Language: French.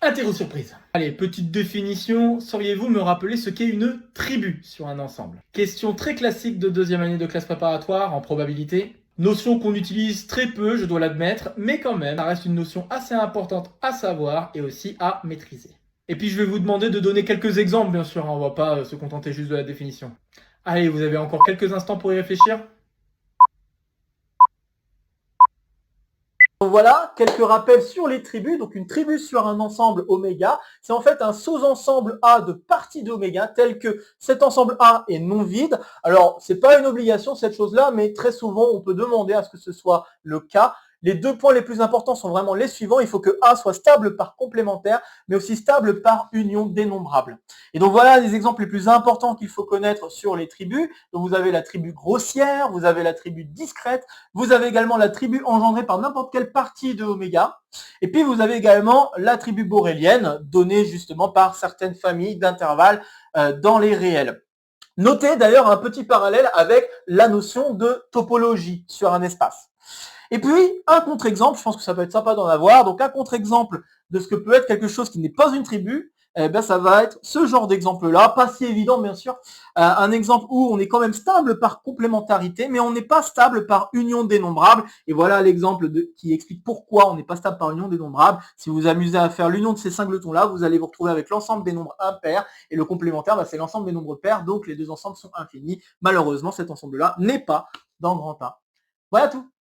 Interro surprise. Allez, petite définition, sauriez-vous me rappeler ce qu'est une tribu sur un ensemble? Question très classique de deuxième année de classe préparatoire en probabilité. Notion qu'on utilise très peu, je dois l'admettre, mais quand même, ça reste une notion assez importante à savoir et aussi à maîtriser. Et puis je vais vous demander de donner quelques exemples, bien sûr, hein, on va pas se contenter juste de la définition. Allez, vous avez encore quelques instants pour y réfléchir. Donc voilà, quelques rappels sur les tribus. Donc une tribu sur un ensemble oméga, c'est en fait un sous-ensemble A de parties d'oméga, tel que cet ensemble A est non vide. Alors, c'est pas une obligation cette chose-là, mais très souvent, on peut demander à ce que ce soit le cas. Les deux points les plus importants sont vraiment les suivants. Il faut que A soit stable par complémentaire, mais aussi stable par union dénombrable. Et donc voilà les exemples les plus importants qu'il faut connaître sur les tribus. Donc vous avez la tribu grossière, vous avez la tribu discrète, vous avez également la tribu engendrée par n'importe quelle partie de oméga. Et puis vous avez également la tribu borélienne, donnée justement par certaines familles d'intervalles dans les réels. Notez d'ailleurs un petit parallèle avec la notion de topologie sur un espace. Et puis, un contre-exemple, je pense que ça peut être sympa d'en avoir, donc un contre-exemple de ce que peut être quelque chose qui n'est pas une tribu, ça va être ce genre d'exemple-là, pas si évident bien sûr, un exemple où on est quand même stable par complémentarité, mais on n'est pas stable par union dénombrable, et voilà l'exemple qui explique pourquoi on n'est pas stable par union dénombrable. Si vous vous amusez à faire l'union de ces singletons-là, vous allez vous retrouver avec l'ensemble des nombres impairs, et le complémentaire, c'est l'ensemble des nombres pairs, donc les deux ensembles sont infinis. Malheureusement, cet ensemble-là n'est pas dans grand A. Voilà tout.